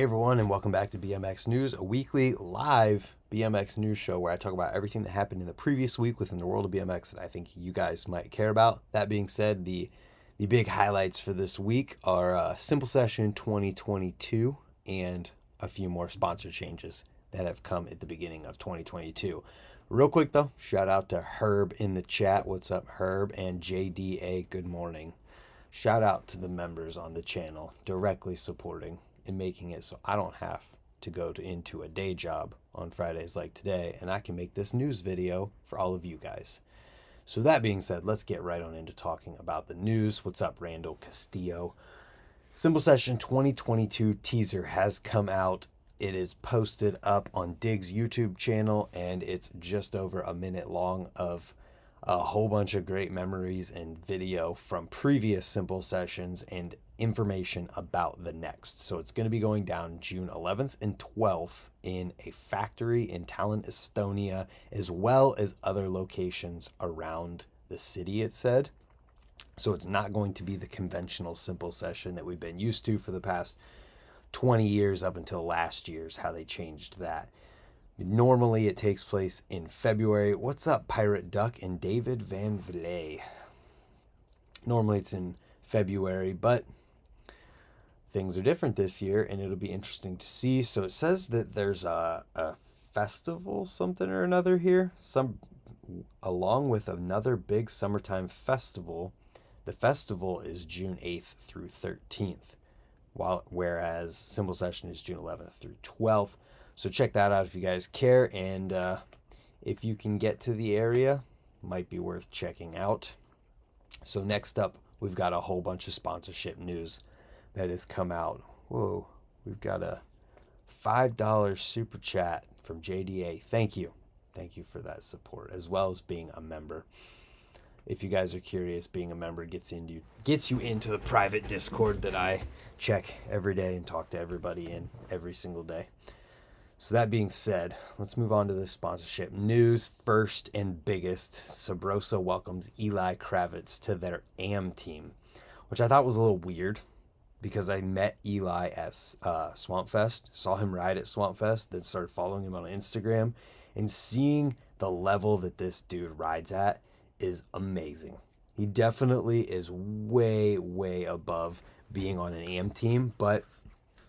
Hey everyone, and welcome back to BMX News, a weekly live BMX news show where I talk about everything that happened in the previous week within the world of BMX that I think you guys might care about. That being said, the big highlights for this week are Simple Session 2022 and a few more sponsor changes that have come at the beginning of 2022. Real quick though, shout out to Herb in the chat. What's up, Herb? And JDA, good morning. Shout out to the members on the channel directly supporting and making it so I don't have to go into a day job on Fridays like today, and I can make this news video for all of you guys. So that being said, let's get right on into talking about the news. What's up, Randall Castillo? Simple Session 2022 teaser has come out. It is posted up on Dig's YouTube channel, and it's just over a minute long of a whole bunch of great memories and video from previous Simple Sessions and information about the next. So it's going to be going down June 11th and 12th in a factory in Tallinn, Estonia, as well as other locations around the city, it said. So it's not going to be the conventional Simple Session that we've been used to for the past 20 years up until last year's, how they changed that. Normally it takes place in February. What's up, Pirate Duck and David Van Vley? Normally it's in February, but things are different this year, and it'll be interesting to see. So it says that there's a festival, something or another here, along with another big summertime festival. The festival is June 8th through 13th, whereas Simple Session is June 11th through 12th. So check that out if you guys care, and if you can get to the area, might be worth checking out. So next up, we've got a whole bunch of sponsorship news that has come out. Whoa, we've got a $5 super chat from JDA. Thank you. Thank you for that support, as well as being a member. If you guys are curious, being a member gets you into the private Discord that I check every day and talk to everybody in every single day. So that being said, let's move on to the sponsorship news. First and biggest, Sabrosa welcomes Eli Kravitz to their AM team, which I thought was a little weird because I met Eli at Swampfest, saw him ride at Swampfest, then started following him on Instagram, and seeing the level that this dude rides at is amazing. He definitely is way, way above being on an AM team, but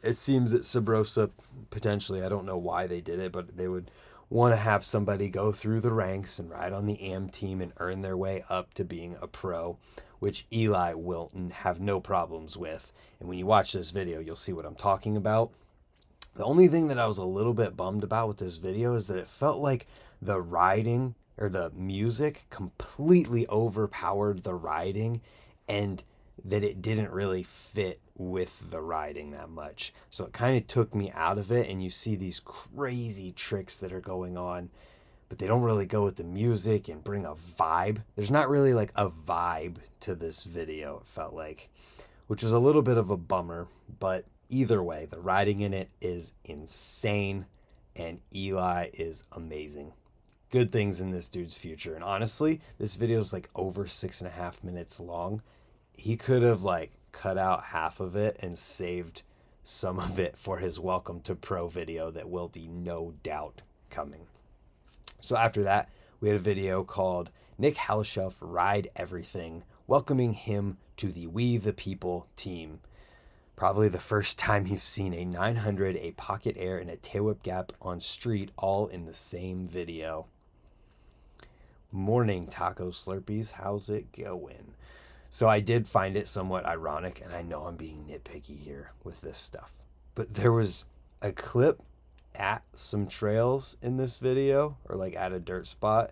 it seems that Sabrosa potentially, I don't know why they did it, but they would want to have somebody go through the ranks and ride on the AM team and earn their way up to being a pro, which Eli will have no problems with. And when you watch this video, you'll see what I'm talking about. The only thing that I was a little bit bummed about with this video is that it felt like the riding or the music completely overpowered the riding, and that it didn't really fit with the riding that much. So it kind of took me out of it, and you see these crazy tricks that are going on, but they don't really go with the music and bring a vibe. There's not really like a vibe to this video, it felt like, which was a little bit of a bummer, but either way, the riding in it is insane, and Eli is amazing. Good things in this dude's future. And honestly, this video is like over 6.5 minutes long. He could have like cut out half of it and saved some of it for his welcome to pro video that will be no doubt coming. So after that, we had a video called Nick Halshelf Ride Everything, welcoming him to the We the People team. Probably the first time you've seen a 900, a pocket air, and a tail whip gap on street all in the same video. Morning, Taco Slurpees. How's it going? So I did find it somewhat ironic, and I know I'm being nitpicky here with this stuff, but there was a clip at some trails in this video, or like at a dirt spot,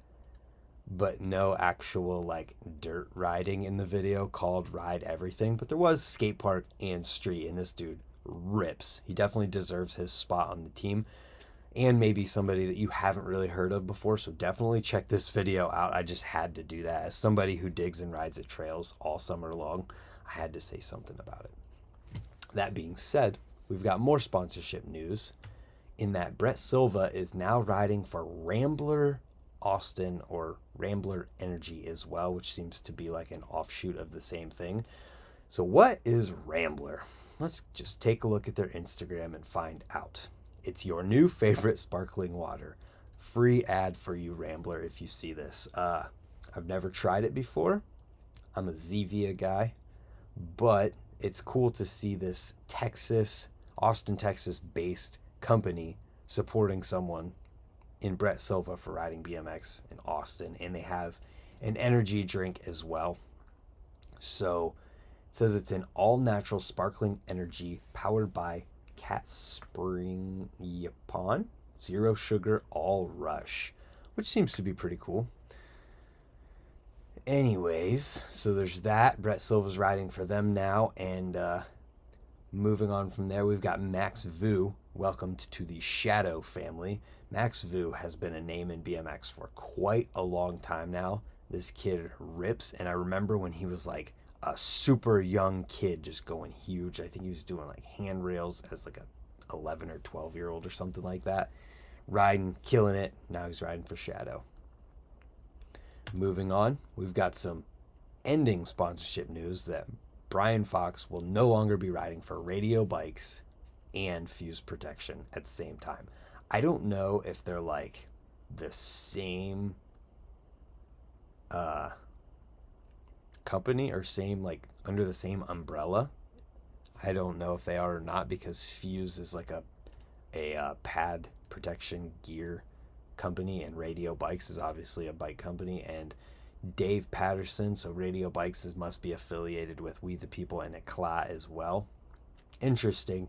but no actual like dirt riding in the video called Ride Everything. But there was skate park and street, and this dude rips. He definitely deserves his spot on the team, and maybe somebody that you haven't really heard of before. So definitely check this video out. I just had to do that. As somebody who digs and rides at trails all summer long, I had to say something about it. That being said, we've got more sponsorship news in that Brett Silva is now riding for Rambler Austin, or Rambler Energy as well, which seems to be like an offshoot of the same thing. So what is Rambler? let's just take a look at their Instagram and find out. It's your new favorite sparkling water. Free ad for you, Rambler, if you see this. I've never tried it before. I'm a Zevia guy, but it's cool to see this Austin, Texas based company supporting someone in Brett Silva for riding BMX in Austin, and they have an energy drink as well. So it says it's an all-natural sparkling energy powered by Cat Spring Yapon, zero sugar, all rush, which seems to be pretty cool. Anyways, so there's that. Brett Silva's riding for them now, and moving on from there, we've got Max Vu, welcomed to the Shadow family. Max Vu has been a name in BMX for quite a long time now. This kid rips, and I remember when he was like a super young kid just going huge. I think he was doing like handrails as like a 11 or 12-year-old or something like that. Riding, killing it. Now he's riding for Shadow. Moving on, we've got some ending sponsorship news that Brian Fox will no longer be riding for Radio Bikes and Fuse Protection at the same time. I don't know if they're like the same company or same, like under the same umbrella. I don't know if they are or not, because Fuse is like a pad protection gear company, and Radio Bikes is obviously a bike company, and Dave Patterson, so Radio Bikes must be affiliated with We the People and Eclat as well. Interesting.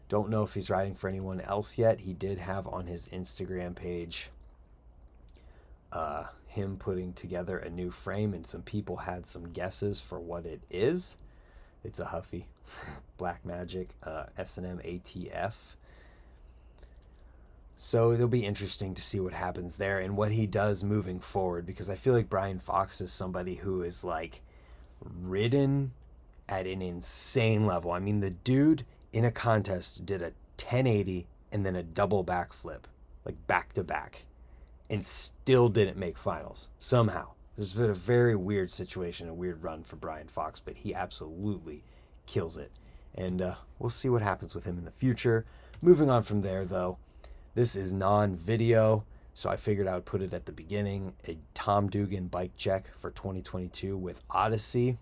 Don't know if he's riding for anyone else yet. He did have on his Instagram page him putting together a new frame, and some people had some guesses for what it is. It's a Huffy Black Magic S&M ATF. So it'll be interesting to see what happens there and what he does moving forward, because I feel like Brian Fox is somebody who is like ridden at an insane level. I mean, the dude in a contest did a 1080 and then a double backflip, like back to back, and still didn't make finals somehow. It's been a very weird situation, a weird run for Brian Fox, but he absolutely kills it. And we'll see what happens with him in the future. Moving on from there, though, this is non-video, so I figured I would put it at the beginning. A Tom Dugan bike check for 2022 with Odyssey.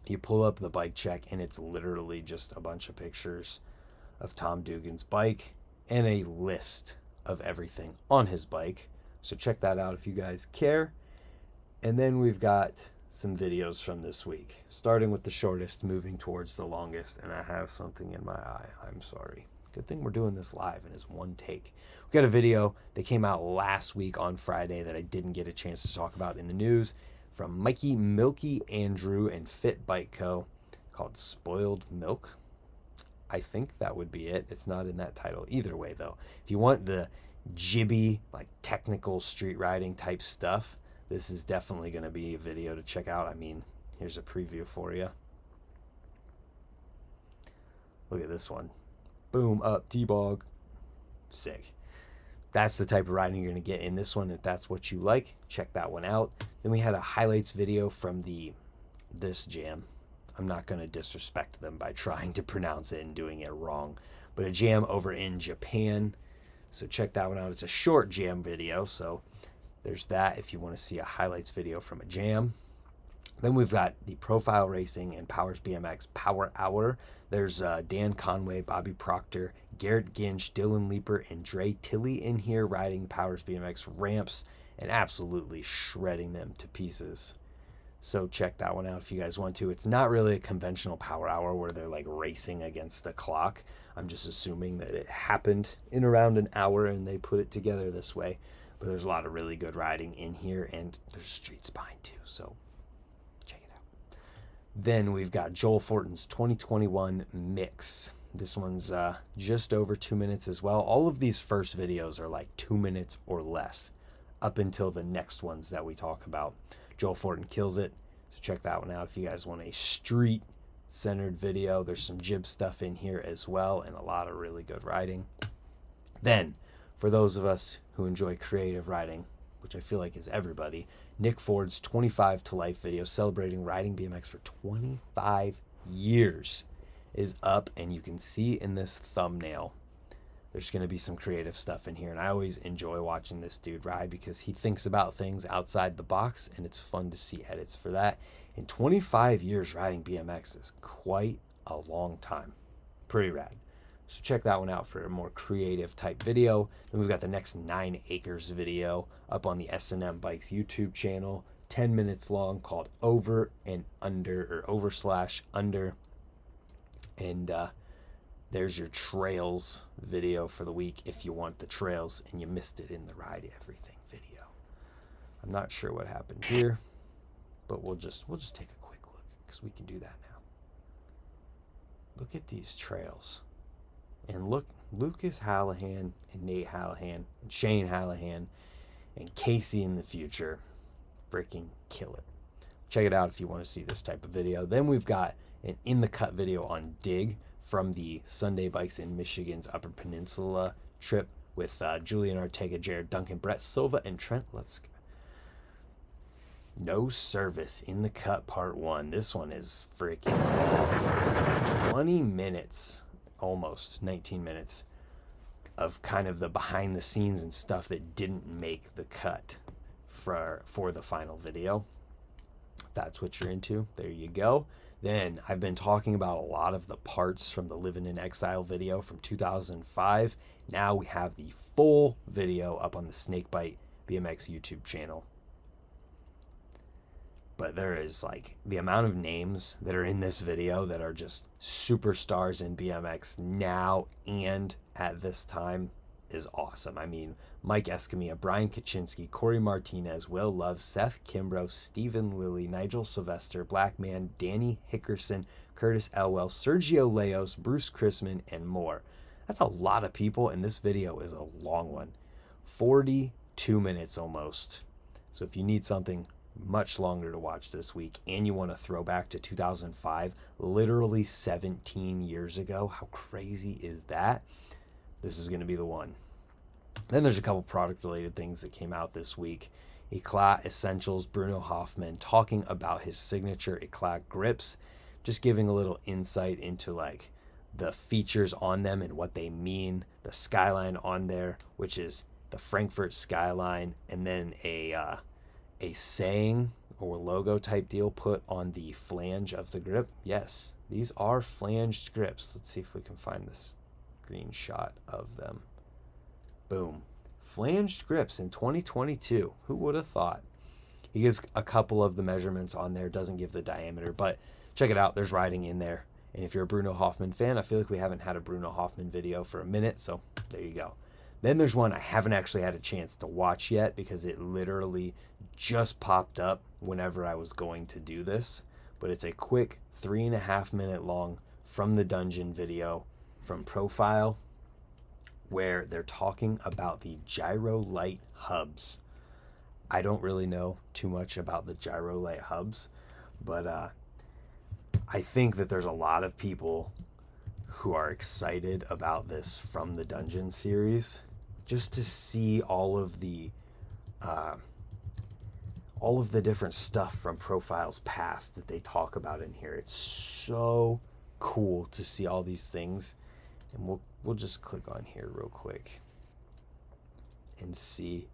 You pull up the bike check, and it's literally just a bunch of pictures of Tom Dugan's bike and a list of everything on his bike. So check that out if you guys care. And then we've got some videos from this week, starting with the shortest, moving towards the longest. And I have something in my eye. I'm sorry. Good thing we're doing this live and it's one take. We got a video that came out last week on Friday that I didn't get a chance to talk about in the news, from Mikey Milky Andrew and Fit Bike Co. called Spoiled Milk. I think that would be it. It's not in that title either way, though. If you want the jibby, like technical street riding type stuff, this is definitely going to be a video to check out. I mean, here's a preview for you. Look at this one. Boom, up, T-Bog. Sick. That's the type of riding you're going to get in this one. If that's what you like, check that one out. Then we had a highlights video from this jam. I'm not going to disrespect them by trying to pronounce it and doing it wrong, but a jam over in Japan. So check that one out. It's a short jam video, so there's that if you want to see a highlights video from a jam. Then we've got the Profile Racing and Powers BMX Power Hour. There's Dan Conway, Bobby Proctor, Garrett Ginch, Dylan Leeper, and Dre Tilley in here riding Powers BMX ramps and absolutely shredding them to pieces. So check that one out if you guys want to. It's not really a conventional power hour where they're like racing against the clock. I'm just assuming that it happened in around an hour and they put it together this way. But there's a lot of really good riding in here, and there's a street spine too, so check it out. Then we've got Joel Fortin's 2021 Mix. This one's just over 2 minutes as well. All of these first videos are like 2 minutes or less up until the next ones that we talk about. Joel Fortin kills it, so check that one out if you guys want a street-centered video. There's some jib stuff in here as well, and a lot of really good riding. Then, for those of us who enjoy creative riding, which I feel like is everybody, Nick Ford's 25 to Life video celebrating riding BMX for 25 years. is up, and you can see in this thumbnail there's going to be some creative stuff in here, and I always enjoy watching this dude ride because he thinks about things outside the box, and it's fun to see edits for that. In 25 years riding BMX is quite a long time. Pretty rad. So check that one out for a more creative type video. Then we've got the next 9 acres video up on the S&M Bikes YouTube channel, 10 minutes long, called Over and Under, or over/under. And there's your trails video for the week if you want the trails and you missed it in the Ride Everything video. I'm not sure what happened here, but we'll just take a quick look because we can do that now. Look at these trails. And look, Lucas Hallahan and Nate Hallahan and Shane Hallahan and Casey in the future freaking kill it. Check it out if you want to see this type of video. Then we've got an in the cut video on Dig from the Sunday Bikes in Michigan's Upper Peninsula trip with Julian Ortega, Jared Duncan, Brett Silva, and Trent Lutzke. No Service in the cut part 1. This one is freaking 20 minutes, almost 19 minutes of kind of the behind the scenes and stuff that didn't make the cut for the final video. If that's what you're into, there you go. Then I've been talking about a lot of the parts from the Living in Exile video from 2005. Now we have the full video up on the Snakebite BMX YouTube channel. But there is like the amount of names that are in this video that are just superstars in BMX now and at this time is awesome. I mean, Mike Escamilla, Brian Kaczynski, Corey Martinez, Will Love, Seth Kimbrough, Stephen Lilly, Nigel Sylvester, Black Man, Danny Hickerson, Curtis Elwell, Sergio Leos, Bruce Chrisman, and more. That's a lot of people, and this video is a long one. 42 minutes almost. So if you need something much longer to watch this week and you want to throw back to 2005, literally 17 years ago, how crazy is that? This is going to be the one. Then there's a couple product related things that came out this week. Eclat Essentials, Bruno Hoffman talking about his signature Eclat grips, just giving a little insight into like the features on them and what they mean. The skyline on there, which is the Frankfurt skyline, and then a saying or logo type deal put on the flange of the grip. Yes, these are flanged grips. Let's see if we can find this screenshot of them. Boom. Flanged grips in 2022. Who would have thought? He gives a couple of the measurements on there, doesn't give the diameter, but check it out. There's writing in there. And if you're a Bruno Hoffman fan, I feel like we haven't had a Bruno Hoffman video for a minute, so there you go. Then there's one I haven't actually had a chance to watch yet because it literally just popped up whenever I was going to do this, but it's a quick 3.5 minute long From the Dungeon video from Profile, where they're talking about the Gyro Light hubs. I don't really know too much about the Gyro Light hubs, but I think that there's a lot of people who are excited about this From the Dungeon series, just to see all of the different stuff from Profile's past that they talk about in here. It's so cool to see all these things. And we'll just click on here real quick and see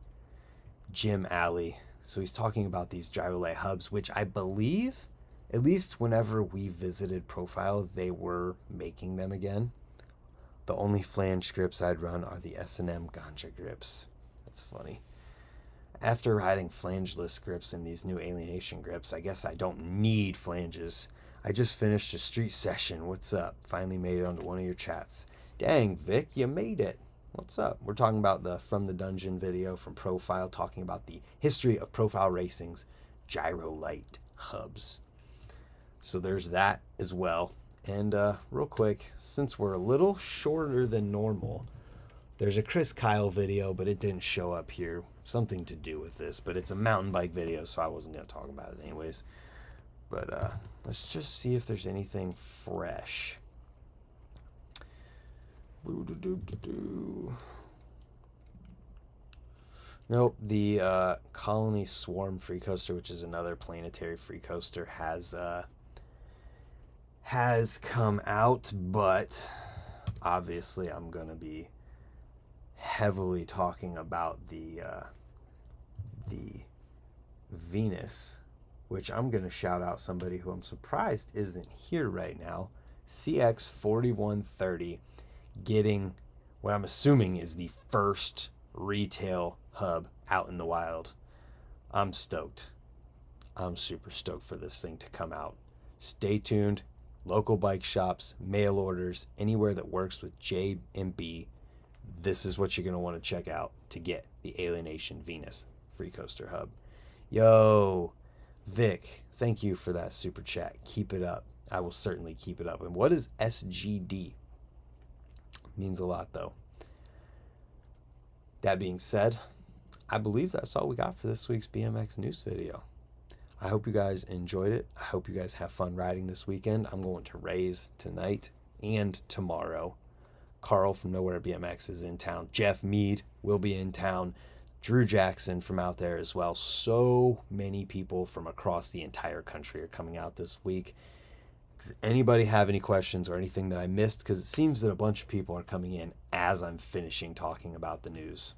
Jim Alley. So he's talking about these Gyro Light hubs, which I believe, at least whenever we visited Profile, they were making them again. The only flange grips I'd run are the S&M Ganja grips. That's funny. After riding flangeless grips in these new Alienation grips, I guess I don't need flanges. I just finished a street session. What's up? Finally made it onto one of your chats. Dang, Vic, you made it. What's up? We're talking about the From the Dungeon video from Profile, talking about the history of Profile Racing's Gyro Light hubs. So there's that as well. And real quick, since we're a little shorter than normal, there's a Chris Kyle video, but it didn't show up here. Something to do with this, but it's a mountain bike video, so I wasn't going to talk about it anyways. But let's just see if there's anything fresh. Nope, the Colony Swarm free coaster, which is another planetary free coaster, has has come out, but obviously I'm going to be heavily talking about the Venus, which I'm going to shout out somebody who I'm surprised isn't here right now, CX4130, getting what I'm assuming is the first retail hub out in the wild. I'm stoked. I'm super stoked for this thing to come out. Stay tuned. Local bike shops, mail orders, anywhere that works with J and B, this is what you're going to want to check out to get the Alienation Venus Free Coaster Hub. Yo, Vic, thank you for that super chat. Keep it up. I will certainly keep it up. And what is SGD? Means a lot, though. That being said, I believe that's all we got for this week's BMX news video. I hope you guys enjoyed it. I hope you guys have fun riding this weekend. I'm going to Raise tonight and tomorrow. Carl from Nowhere BMX is in town. Jeff Mead will be in town. Drew Jackson from out there as well. So many people from across the entire country are coming out this week. Does anybody have any questions or anything that I missed? Because it seems that a bunch of people are coming in as I'm finishing talking about the news.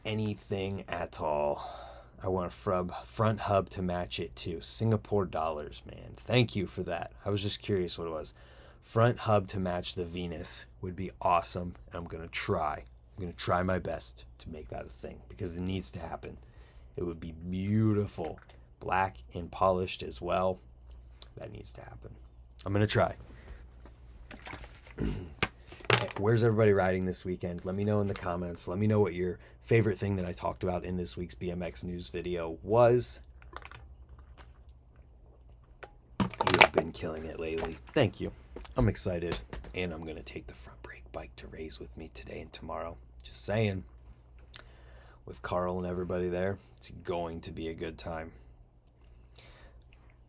Anything at all. I want a front hub to match it too. Singapore dollars, man. Thank you for that. I was just curious what it was. Front hub to match the Venus would be awesome. And I'm going to try. I'm going to try my best to make that a thing because it needs to happen. It would be beautiful. Black and polished as well. That needs to happen. I'm going to try. Where's everybody riding this weekend? Let me know in the comments. Let me know what your favorite thing that I talked about in this week's BMX news video was. You've been killing it lately. Thank you. I'm excited. And I'm going to take the front brake bike to Raise with me today and tomorrow. Just saying. With Carl and everybody there, it's going to be a good time.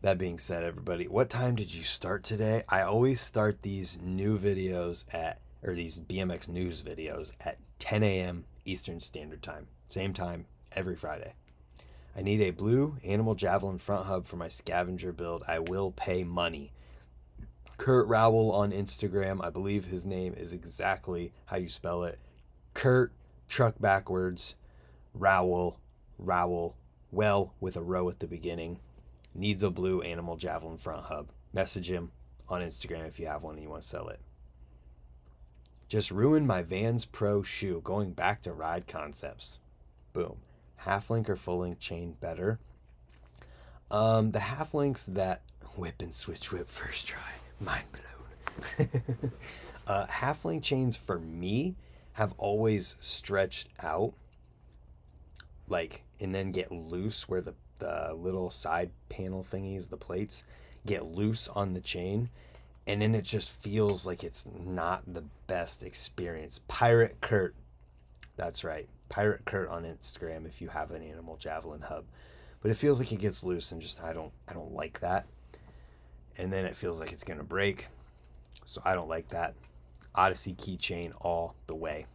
That being said, everybody, what time did you start today? I always start these new videos these BMX news videos at 10 a.m. Eastern Standard Time. Same time every Friday. I need a blue Animal Javelin front hub for my scavenger build. I will pay money. Kurt Rowell on Instagram. I believe his name is exactly how you spell it. Kurt, truck backwards, Rowell, well with a row at the beginning. Needs a blue Animal Javelin front hub. Message him on Instagram if you have one and you want to sell it. Just ruined my Vans Pro shoe. Going back to ride concepts. Boom. Half link or full link chain better? The half links that whip and switch whip first try. Mind blown. Half link chains for me have always stretched out. And then get loose where the little side panel thingies, the plates, get loose on the chain. And then it just feels like it's not the best experience. Pirate Kurt. That's right. Pirate Kurt on Instagram if you have an Animal Javelin hub. But it feels like it gets loose and just I don't like that. And then it feels like it's going to break. So I don't like that. Odyssey keychain all the way.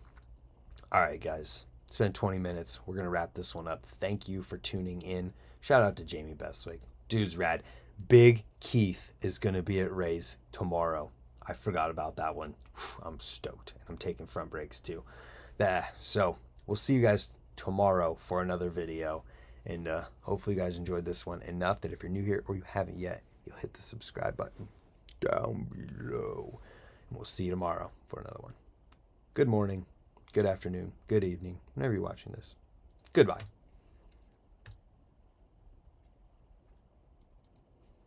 All right, guys. It's been 20 minutes. We're going to wrap this one up. Thank you for tuning in. Shout out to Jamie Bestwick. Dude's rad. Big Keith is going to be at Raise tomorrow. I forgot about that one. I'm stoked. I'm taking front brakes too. So we'll see you guys tomorrow for another video. And hopefully you guys enjoyed this one enough that if you're new here or you haven't yet, you'll hit the subscribe button down below. And we'll see you tomorrow for another one. Good morning, good afternoon, good evening, whenever you're watching this. Goodbye.